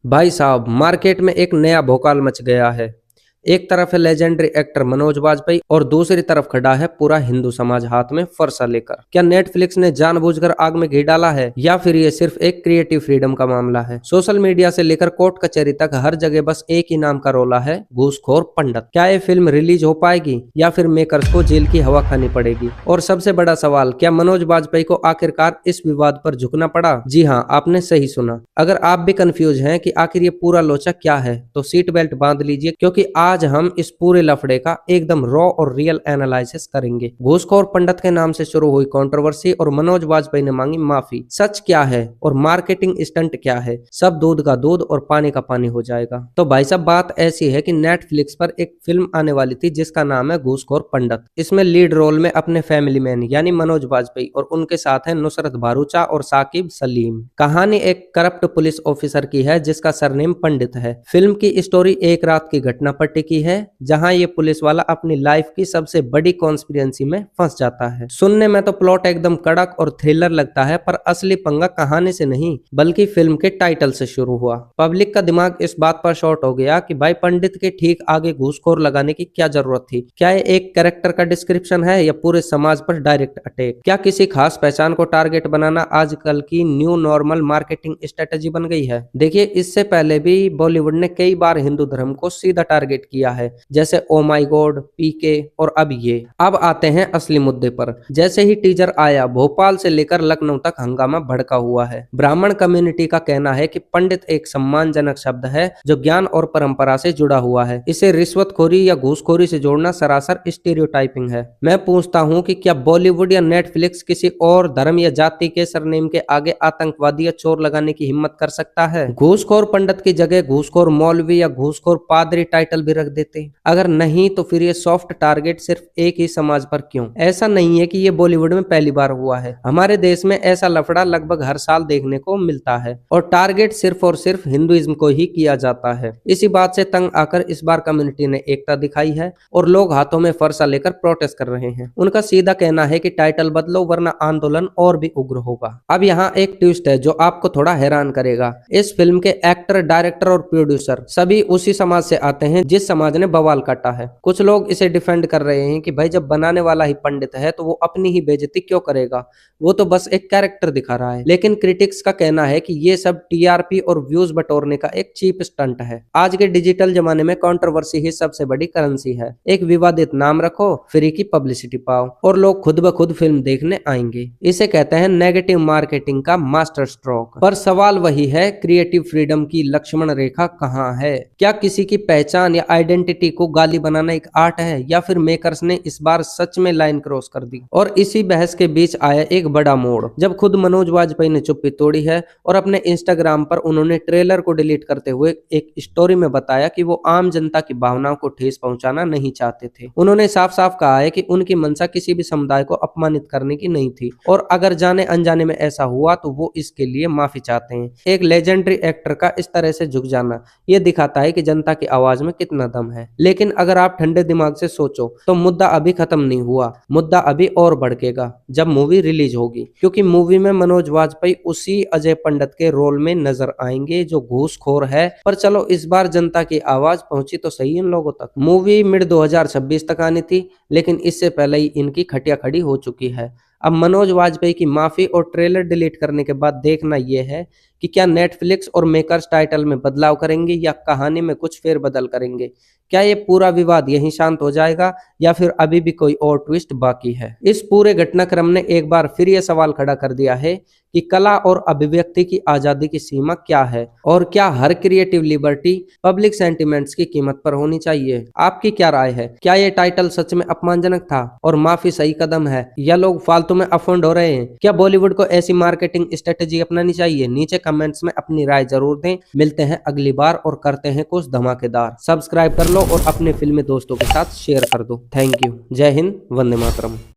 भाई साहब, मार्केट में एक नया भौकाल मच गया है। एक तरफ है लेजेंडरी एक्टर मनोज वाजपेयी और दूसरी तरफ खड़ा है पूरा हिंदू समाज हाथ में फरसा लेकर। क्या नेटफ्लिक्स ने जानबूझकर आग में घी डाला है या फिर ये सिर्फ एक क्रिएटिव फ्रीडम का मामला है? सोशल मीडिया से लेकर कोर्ट कचहरी तक हर जगह बस एक ही नाम का रोला है, घूसखोर पंडित। क्या ये फिल्म रिलीज हो पाएगी या फिर मेकर्स को जेल की हवा खानी पड़ेगी? और सबसे बड़ा सवाल, क्या मनोज वाजपेयी को आखिरकार इस विवाद पर झुकना पड़ा? जी हाँ, आपने सही सुना। अगर आप भी कंफ्यूज हैं कि आखिर ये पूरा लोचा क्या है, तो सीट बेल्ट बांध लीजिए, क्योंकि आज हम इस पूरे लफड़े का एकदम रॉ और रियल एनालिसिस करेंगे। घूसखोर पंडित के नाम से शुरू हुई कंट्रोवर्सी और मनोज वाजपेयी ने मांगी माफी। सच क्या है और मार्केटिंग स्टंट क्या है, सब दूध का दूध और पानी का पानी हो जाएगा। तो भाई साहब, बात ऐसी है कि नेटफ्लिक्स पर एक फिल्म आने वाली थी जिसका नाम है घूसखोर पंडित। इसमें लीड रोल में अपने फैमिली मैन यानी मनोज वाजपेयी और उनके साथ है नुसरत भरूचा और साकिब सलीम। कहानी एक करप्ट पुलिस ऑफिसर की है जिसका सरनेम पंडित है। फिल्म की स्टोरी एक रात की घटना पर टिकी है जहां ये पुलिस वाला अपनी लाइफ की सबसे बड़ी कॉन्स्पिरेंसी में फंस जाता है। सुनने में तो प्लॉट एकदम कड़क और थ्रिलर लगता है, पर असली पंगा कहानी से नहीं बल्कि फिल्म के टाइटल से शुरू हुआ। पब्लिक का दिमाग इस बात पर शॉर्ट हो गया कि भाई पंडित के ठीक आगे घूसखोर लगाने की क्या जरूरत थी। क्या ये एक कैरेक्टर का डिस्क्रिप्शन है या पूरे समाज पर डायरेक्ट अटैक? क्या किसी खास पहचान को टारगेट बनाना आजकल की न्यू नॉर्मल मार्केटिंग स्ट्रेटेजी बन गई है? देखिए, इससे पहले भी बॉलीवुड ने कई बार हिंदू धर्म को सीधा टारगेट किया है, जैसे ओ माई गॉड, पीके और अब ये। अब आते हैं असली मुद्दे पर। जैसे ही टीजर आया, भोपाल से लेकर लखनऊ तक हंगामा भड़का हुआ है। ब्राह्मण कम्युनिटी का कहना है कि पंडित एक सम्मानजनक शब्द है जो ज्ञान और परंपरा से जुड़ा हुआ है। इसे रिश्वतखोरी या घूसखोरी से जोड़ना सरासर स्टीरियोटाइपिंग है। मैं पूछता हूँ कि क्या बॉलीवुड या नेटफ्लिक्स किसी और धर्म या जाति के सरनेम के आगे आतंकवादी या चोर लगाने की हिम्मत कर सकता है? घूसखोर पंडित की जगह घूसखोर मौलवी या घूसखोर पादरी टाइटल भी रख देते। अगर नहीं तो फिर ये सॉफ्ट टारगेट सिर्फ एक ही समाज पर क्यों? ऐसा नहीं है कि ये बॉलीवुड में पहली बार हुआ है। हमारे देश में ऐसा लफड़ा लगभग हर साल देखने को मिलता है और टारगेट सिर्फ और सिर्फ हिंदुइज्म को ही किया जाता है। इसी बात से तंग आकर इस बार कम्युनिटी ने एकता दिखाई है और लोग हाथों में फरसा लेकर प्रोटेस्ट कर रहे हैं। उनका सीधा कहना है कि टाइटल बदलो वरना आंदोलन और भी उग्र होगा। अब यहाँ एक ट्विस्ट है जो आपको थोड़ा हैरान करेगा। इस फिल्म के एक्टर, डायरेक्टर और प्रोड्यूसर सभी उसी समाज से आते हैं जिस समाज ने बवाल काटा है। कुछ लोग इसे डिफेंड कर रहे हैं कि भाई जब बनाने वाला ही पंडित है तो वो अपनी ही बेइज्जती क्यों करेगा, वो तो बस एक कैरेक्टर दिखा रहा है। लेकिन क्रिटिक्स का कहना है कि ये सब टीआरपी और व्यूज बटोरने का एक चीप स्टंट है। आज के डिजिटल जमाने में कंट्रोवर्सी ही सबसे बड़ी करेंसी है। एक विवादित नाम रखो, फ्री की पब्लिसिटी पाओ और लोग खुद ब खुद फिल्म देखने आएंगे। इसे कहते हैं नेगेटिव मार्केटिंग का मास्टर स्ट्रोक। पर सवाल वही है, क्रिएटिव फ्रीडम की लक्ष्मण रेखा कहाँ है? क्या किसी की पहचान या आइडेंटिटी को गाली बनाना एक आर्ट है या फिर मेकर्स ने इस बार सच में लाइन क्रॉस कर दी? और इसी बहस के बीच आया एक बड़ा मोड़ जब खुद मनोज वाजपेयी ने चुप्पी तोड़ी है और अपने इंस्टाग्राम पर उन्होंने ट्रेलर को डिलीट करते हुए एक स्टोरी में बताया कि वो आम जनता की भावनाओं को ठेस पहुंचाना नहीं चाहते थे। उन्होंने साफ साफ कहा है कि उनकी मंशा किसी भी समुदाय को अपमानित करने की नहीं थी और अगर जाने अनजाने में ऐसा हुआ तो वो इसके लिए माफी चाहते हैं। एक लेजेंडरी एक्टर का इस तरह से झुक जाना ये दिखाता है कि जनता की आवाज में कितना दम है। लेकिन अगर आप ठंडे दिमाग से सोचो तो मुद्दा अभी खत्म नहीं हुआ। मुद्दा अभी और भड़केगा जब मूवी रिलीज होगी, क्योंकि मूवी में मनोज वाजपेयी उसी अजय पंडित के रोल में नजर आएंगे जो घूसखोर है। पर चलो, इस बार जनता की आवाज पहुंची तो सही इन लोगों तक। मूवी मिड 2026 तक आनी थी, लेकिन इससे पहले ही इनकी खटिया खड़ी हो चुकी है। अब मनोज वाजपेयी की माफी और ट्रेलर डिलीट करने के बाद देखना यह है कि क्या नेटफ्लिक्स और मेकर्स टाइटल में बदलाव करेंगे या कहानी में कुछ फेरबदल करेंगे। क्या ये पूरा विवाद यहीं शांत हो जाएगा या फिर अभी भी कोई और ट्विस्ट बाकी है? इस पूरे घटनाक्रम ने एक बार फिर यह सवाल खड़ा कर दिया है कि कला और अभिव्यक्ति की आजादी की सीमा क्या है और क्या हर क्रिएटिव लिबर्टी पब्लिक सेंटिमेंट्स की कीमत पर होनी चाहिए? आपकी क्या राय है? क्या ये टाइटल सच में अपमानजनक था और माफी सही कदम है या लोग फालतू में अफेंड हो रहे हैं? क्या बॉलीवुड को ऐसी मार्केटिंग स्ट्रेटेजी अपनानी चाहिए? नीचे कमेंट्स में अपनी राय जरूर दें। मिलते हैं अगली बार और करते हैं कुछ धमाकेदार। सब्सक्राइब कर लो और अपने फिल्मी दोस्तों के साथ शेयर कर दो। Thank you. जय हिंद, वंदे मातरम।